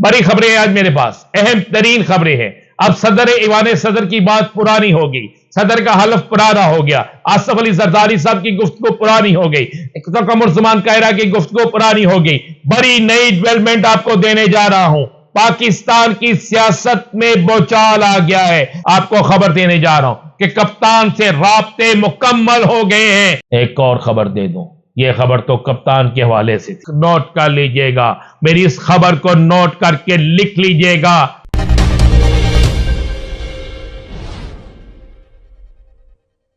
بڑی خبریں ہیں آج میرے پاس، اہم ترین خبریں ہیں۔ اب صدر ایوان صدر کی بات پرانی ہوگی، صدر کا حلف پرانا ہو گیا، آصف علی زرداری صاحب کی گفتگو پرانی ہو گئی، قمر زمان کائرہ کی گفتگو پرانی ہو گئی۔ بڑی نئی ڈیولپمنٹ آپ کو دینے جا رہا ہوں۔ پاکستان کی سیاست میں بوچال آ گیا ہے، آپ کو خبر دینے جا رہا ہوں کہ کپتان سے رابطے مکمل ہو گئے ہیں۔ ایک اور خبر دے دوں، یہ خبر تو کپتان کے حوالے سے تھی، نوٹ کر لیجئے گا، میری اس خبر کو نوٹ کر کے لکھ لیجئے گا۔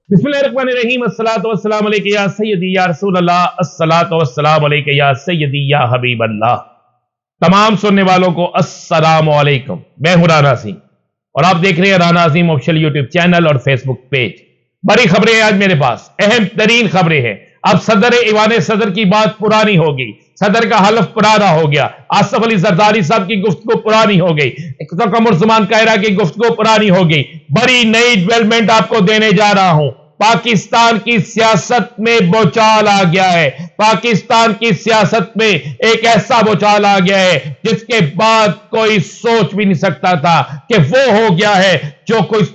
بسم اللہ الرحمن الرحیم، الصلاۃ والسلام علیکہ یا سیدی یا رسول اللہ، الصلاۃ والسلام علیکہ یا سیدی یا حبیب اللہ۔ تمام سننے والوں کو السلام علیکم، میں ہوں رانا عظیم اور آپ دیکھ رہے ہیں رانا عظیم آفیشل یوٹیوب چینل اور فیس بک پیج۔ بڑی خبریں ہیں آج میرے پاس، اہم ترین خبریں ہیں۔ اب صدر ایوان صدر کی بات پرانی ہوگی، صدر کا حلف پرانا ہو گیا، آصف علی زرداری صاحب کی گفتگو پرانی ہو گئی، قمر زمان کائرہ کی گفتگو پرانی ہو گئی۔ بڑی نئی ڈیولپمنٹ آپ کو دینے جا رہا ہوں۔ پاکستان کی سیاست میں بوچال آ گیا ہے، پاکستان کی سیاست میں ایک ایسا بوچال آ گیا ہے جس کے بعد کوئی سوچ بھی نہیں سکتا تھا کہ وہ ہو گیا ہے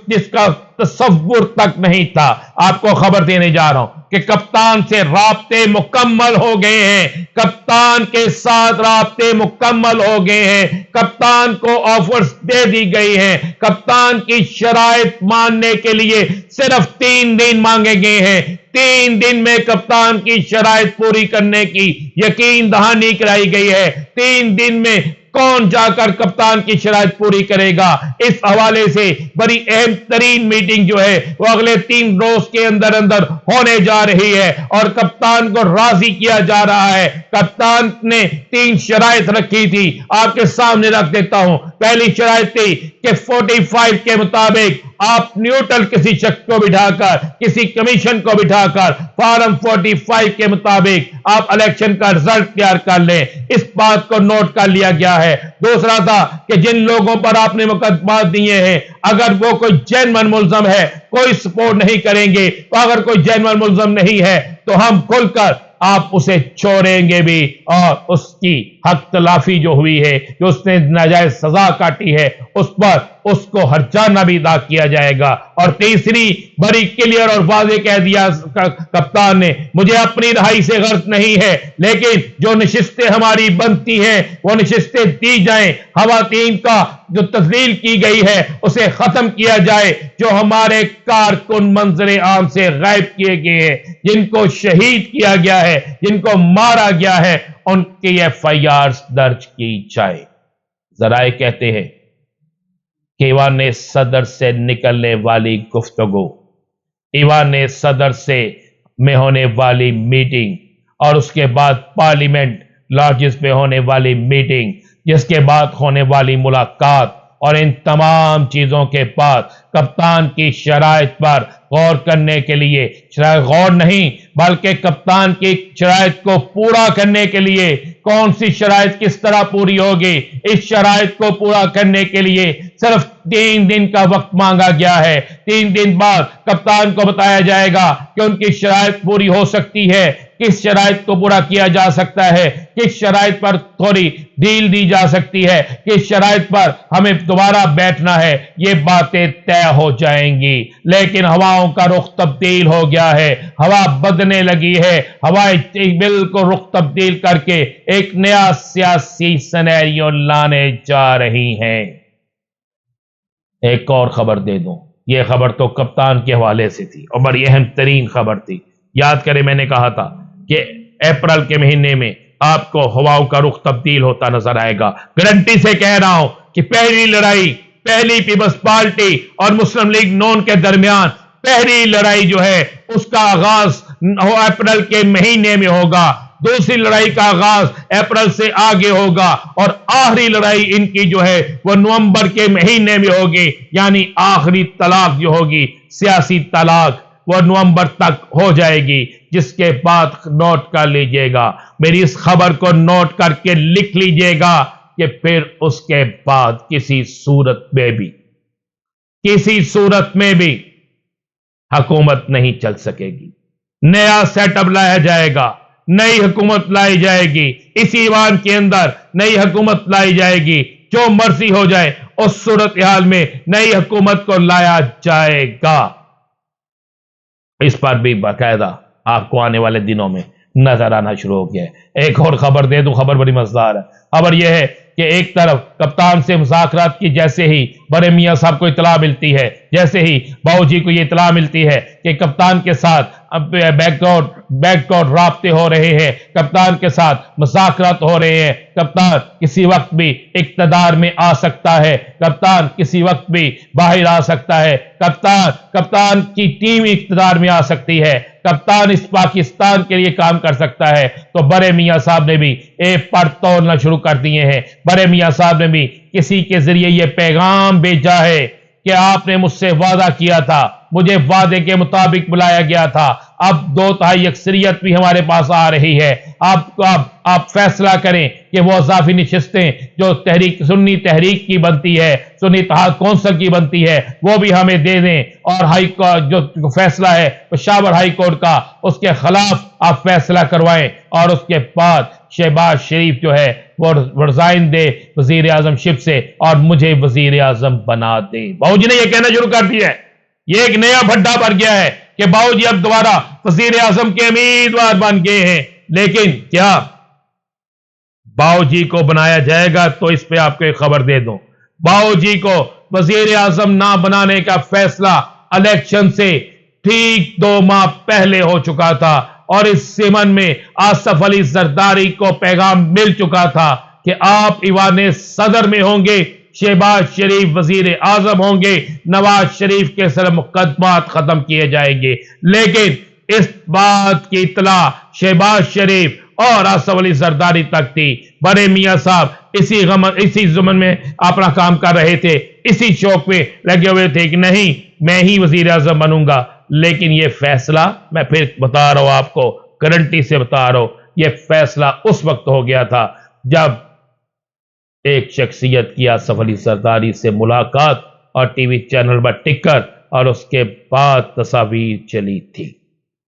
جس کا تصور تک نہیں تھا۔ آپ کو خبر دینے جا رہا ہوں کہ کپتان سے رابطے مکمل ہو گئے ہیں، کپتان کے ساتھ رابطے مکمل ہو گئے ہیں، کپتان کو آفرز دے دی گئی ہیں، کپتان کی شرائط ماننے کے لیے صرف 3 دن مانگے گئے ہیں۔ 3 دن میں کپتان کی شرائط پوری کرنے کی یقین دہانی کرائی گئی ہے۔ 3 دن میں کون جا کر کپتان کی شرائط پوری کرے گا، اس حوالے سے بڑی اہم ترین میٹنگ جو ہے وہ اگلے 3 روز کے اندر ہونے جا رہی ہے اور کپتان کو راضی کیا جا رہا ہے۔ کپتان نے 3 شرائط رکھی تھی، آپ کے سامنے رکھ دیتا ہوں۔ پہلی شرائط تھی کہ 45 کے مطابق آپ نیوٹرل کسی شخص کو بٹھا کر، کسی کمیشن کو بٹھا کر فارم 45 کے مطابق آپ الیکشن کا رزلٹ تیار کر لیں۔ اس بات کو نوٹ کر لیا گیا ہے۔ دوسرا تھا کہ جن لوگوں پر آپ نے مقدمات دیے ہیں اگر وہ کوئی جینوئن ملزم ہے کوئی سپورٹ نہیں کریں گے، اگر کوئی جینوئن ملزم نہیں ہے تو ہم کھل کر آپ اسے چھوڑیں گے بھی، اور اس کی حق تلافی جو ہوئی ہے، جو اس نے ناجائز سزا کاٹی ہے، اس پر اس کو ہرجانہ بھی ادا کیا جائے گا۔ اور تیسری بڑی کلیئر اور واضح کہہ دیا کپتان نے، مجھے اپنی رہائی سے غرض نہیں ہے، لیکن جو نشستیں ہماری بنتی ہیں وہ نشستیں دی جائیں، خواتین کا جو تذلیل کی گئی ہے اسے ختم کیا جائے، جو ہمارے کارکن منظر عام سے غائب کیے گئے ہیں، جن کو شہید کیا گیا ہے، جن کو مارا گیا ہے، ان کی FIRs درج کی جائے۔ ذرائع کہتے ہیں کہ ایوان صدر سے نکلنے والی گفتگو، ایوان صدر سے میں ہونے والی میٹنگ اور اس کے بعد پارلیمنٹ لارجز میں ہونے والی میٹنگ، جس کے بعد ہونے والی ملاقات، اور ان تمام چیزوں کے بعد کپتان کی شرائط پر غور کرنے کے لیے، غور نہیں بلکہ کپتان کی شرائط کو پورا کرنے کے لیے کون سی شرائط کس طرح پوری ہوگی، اس شرائط کو پورا کرنے کے لیے صرف 3 دن کا وقت مانگا گیا ہے۔ 3 دن بعد کپتان کو بتایا جائے گا کہ ان کی شرائط پوری ہو سکتی ہے، کس شرائط کو پورا کیا جا سکتا ہے، کس شرائط پر تھوڑی ڈیل دی جا سکتی ہے، کس شرائط پر ہمیں دوبارہ بیٹھنا ہے، یہ باتیں طے ہو جائیں گی۔ لیکن ہواؤں کا رخ تبدیل ہو گیا ہے، ہوا بدلنے لگی ہے، ہوائیں بالکل رخ تبدیل کر کے ایک نیا سیاسی سینیریو لانے جا رہی ہیں۔ ایک اور خبر دے دوں، یہ خبر تو کپتان کے حوالے سے تھی اور بڑی اہم ترین خبر تھی۔ یاد کریں میں نے کہا تھا کہ اپریل کے مہینے میں آپ کو ہواؤں کا رخ تبدیل ہوتا نظر آئے گا۔ گارنٹی سے کہہ رہا ہوں کہ پہلی لڑائی پہلی پیپلز پارٹی اور مسلم لیگ نون کے درمیان پہلی لڑائی جو ہے اس کا آغاز اپریل کے مہینے میں ہوگا، دوسری لڑائی کا آغاز اپریل سے آگے ہوگا، اور آخری لڑائی ان کی جو ہے وہ نومبر کے مہینے میں ہوگی، یعنی آخری طلاق جو ہوگی سیاسی طلاق وہ نومبر تک ہو جائے گی، جس کے بعد نوٹ کر لیجئے گا، میری اس خبر کو نوٹ کر کے لکھ لیجئے گا کہ پھر اس کے بعد کسی صورت میں بھی حکومت نہیں چل سکے گی، نیا سیٹ اپ لایا جائے گا، نئی حکومت لائی جائے گی، اسی ایوان کے اندر نئی حکومت لائی جائے گی جو مرضی ہو جائے اس صورتحال میں نئی حکومت کو لایا جائے گا۔ اس پر بھی باقاعدہ آپ کو آنے والے دنوں میں نظر آنا شروع ہو گیا ہے۔ ایک اور خبر دے دوں، خبر بڑی مزیدار ہے۔ خبر یہ ہے کہ ایک طرف کپتان سے مذاکرات کی جیسے ہی بڑے میاں صاحب کو اطلاع ملتی ہے، جیسے ہی باؤ جی کو یہ اطلاع ملتی ہے کہ کپتان کے ساتھ بیک ڈور رابطے ہو رہے ہیں، کپتان کے ساتھ مذاکرات ہو رہے ہیں، کپتان کسی وقت بھی اقتدار میں آ سکتا ہے، کپتان کسی وقت بھی باہر آ سکتا ہے، کپتان کی ٹیم اقتدار میں آ سکتی ہے، کپتان اس پاکستان کے لیے کام کر سکتا ہے، تو بڑے میاں صاحب نے بھی ایک پر توڑنا شروع کر دیے ہیں۔ بڑے میاں صاحب نے بھی کسی کے ذریعے یہ پیغام بھیجا ہے کہ آپ نے مجھ سے وعدہ کیا تھا، مجھے وعدے کے مطابق بلایا گیا تھا، اب 2/3 اکثریت بھی ہمارے پاس آ رہی ہے، آپ فیصلہ کریں کہ وہ اضافی نشستیں جو سنی تحریک کی بنتی ہے، سنی اتحاد کونسل کی بنتی ہے، وہ بھی ہمیں دے دیں، اور ہائی کورٹ جو فیصلہ ہے پشاور ہائی کورٹ کا، اس کے خلاف آپ فیصلہ کروائیں، اور اس کے بعد شہباز شریف جو ہے وہ ریزائن دے وزیر اعظم شپ سے اور مجھے وزیر اعظم بنا دے۔ باؤ جی نے یہ کہنا شروع کر دیا ہے، یہ ایک نیا بھڈا بھر گیا ہے کہ باؤ جی اب دوبارہ وزیر اعظم کے امیدوار بن گئے ہیں۔ لیکن کیا باؤ جی کو بنایا جائے گا؟ تو اس پہ آپ کو ایک خبر دے دوں، باؤ جی کو وزیر اعظم نہ بنانے کا فیصلہ الیکشن سے ٹھیک 2 ماہ پہلے ہو چکا تھا، اور اس ضمن میں آصف علی زرداری کو پیغام مل چکا تھا کہ آپ ایوان صدر میں ہوں گے، شہباز شریف وزیر اعظم ہوں گے، نواز شریف کے سر مقدمات ختم کیے جائیں گے۔ لیکن اس بات کی اطلاع شہباز شریف اور آصف علی زرداری تک تھی۔ بڑے میاں صاحب اسی ضمن میں اپنا کام کر رہے تھے، اسی شوق میں لگے ہوئے تھے کہ نہیں میں ہی وزیر اعظم بنوں گا۔ لیکن یہ فیصلہ میں پھر بتا رہا ہوں آپ کو، گارنٹی سے بتا رہا ہوں، یہ فیصلہ اس وقت ہو گیا تھا جب ایک شخصیت کی آصف علی زرداری سے ملاقات اور ٹی وی چینل پر ٹکر، اور اس کے بعد تصاویر چلی تھی۔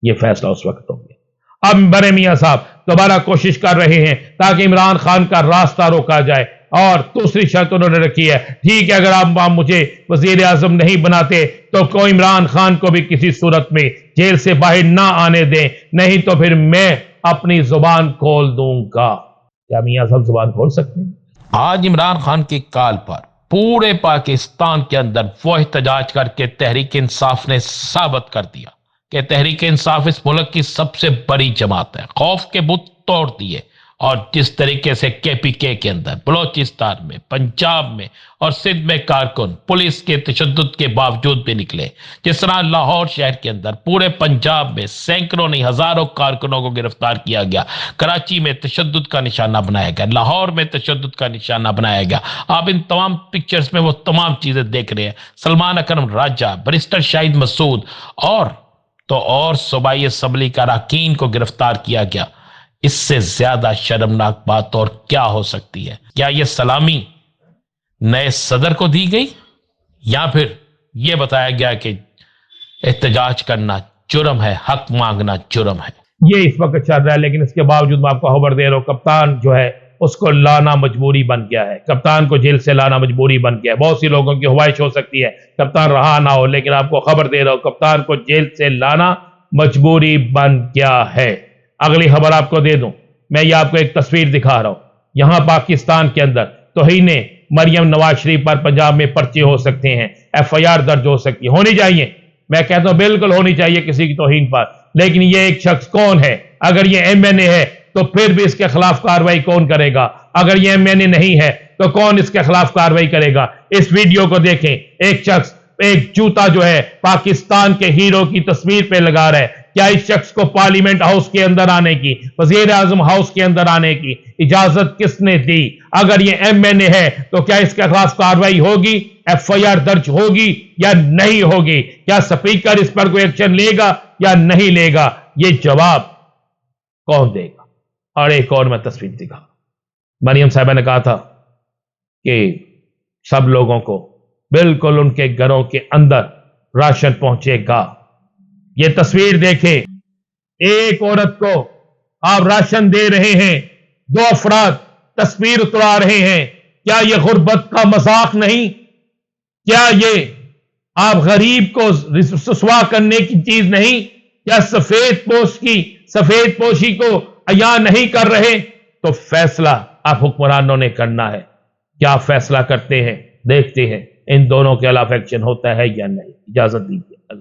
یہ فیصلہ اس وقت ہو گیا۔ اب بڑے میاں صاحب دوبارہ کوشش کر رہے ہیں تاکہ عمران خان کا راستہ روکا جائے، اور دوسری شرط انہوں نے رکھی ہے، ٹھیک ہے اگر آپ مجھے وزیر اعظم نہیں بناتے تو کوئی عمران خان کو بھی کسی صورت میں جیل سے باہر نہ آنے دیں، نہیں تو پھر میں اپنی زبان کھول دوں گا۔ کیا میاں صاحب زبان کھول سکتے ہیں؟ آج عمران خان کی کال پر پورے پاکستان کے اندر وہ احتجاج کر کے تحریک انصاف نے ثابت کر دیا کہ تحریک انصاف اس ملک کی سب سے بڑی جماعت ہے۔ خوف کے بت توڑ دیے، اور جس طریقے سے کے پی کے اندر بلوچستان میں، پنجاب میں اور سندھ میں کارکن پولیس کے تشدد کے باوجود بھی نکلے، جس طرح لاہور شہر کے اندر پورے پنجاب میں سینکڑوں نہیں ہزاروں کارکنوں کو گرفتار کیا گیا، کراچی میں تشدد کا نشانہ بنایا گیا، لاہور میں تشدد کا نشانہ بنایا گیا۔ آپ ان تمام پکچرز میں وہ تمام چیزیں دیکھ رہے ہیں۔ سلمان اکرم راجہ، بیرسٹر شاہد مسعود اور صوبائی اسمبلی کا اراکین کو گرفتار کیا گیا۔ اس سے زیادہ شرمناک بات اور کیا ہو سکتی ہے؟ کیا یہ سلامی نئے صدر کو دی گئی، یا پھر یہ بتایا گیا کہ احتجاج کرنا جرم ہے، حق مانگنا جرم ہے؟ یہ اس وقت چل رہا ہے، لیکن اس کے باوجود میں آپ کو خبر دے رہا ہوں، کپتان جو ہے اس کو لانا مجبوری بن گیا ہے، کپتان کو جیل سے لانا مجبوری بن گیا ہے۔ بہت سی لوگوں کی خواہش ہو سکتی ہے کپتان رہا نہ ہو، لیکن آپ کو خبر دے رہا ہوں کپتان کو جیل سے لانا مجبوری بن گیا ہے۔ اگلی خبر آپ کو دے دوں، میں یہ آپ کو ایک تصویر دکھا رہا ہوں۔ یہاں پاکستان کے اندر توہین مریم نواز شریف پر پنجاب میں پرچے ہو سکتے ہیں، ایف آئی آر درج ہو سکتی ہے، ہونی چاہیے، میں کہتا ہوں بالکل ہونی چاہیے کسی کی توہین پر۔ لیکن یہ ایک شخص کون ہے؟ اگر یہ ایم این اے ہے تو پھر بھی اس کے خلاف کارروائی کون کرے گا؟ اگر یہ ایم این اے نہیں ہے تو کون اس کے خلاف کارروائی کرے گا؟ اس ویڈیو کو دیکھیں، ایک شخص ایک جوتا جو ہے پاکستان کے ہیرو کی تصویر پہ لگا رہا ہے۔ کیا اس شخص کو پارلیمنٹ ہاؤس کے اندر آنے کی، وزیر اعظم ہاؤس کے اندر آنے کی اجازت کس نے دی؟ اگر یہ ایم این اے ہے تو کیا اس کے خلاف کارروائی ہوگی، ایف آئی آر درج ہوگی یا نہیں ہوگی؟ کیا سپیکر اس پر کوئی ایکشن لے گا یا نہیں لے گا؟ یہ جواب کون دے گا؟ اور ایک اور میں تصویر دکھا، مریم صاحبہ نے کہا تھا کہ سب لوگوں کو بالکل ان کے گھروں کے اندر راشن پہنچے گا۔ یہ تصویر دیکھیں، ایک عورت کو آپ راشن دے رہے ہیں، 2 افراد تصویر اترا رہے ہیں۔ کیا یہ غربت کا مذاق نہیں؟ کیا یہ آپ غریب کو رسوا کرنے کی چیز نہیں؟ کیا سفید پوشی کو عیاں نہیں کر رہے؟ تو فیصلہ آپ حکمرانوں نے کرنا ہے. کیا فیصلہ کرتے ہیں دیکھتے ہیں ان دونوں کے خلاف ایکشن ہوتا ہے یا نہیں. اجازت دیجیے.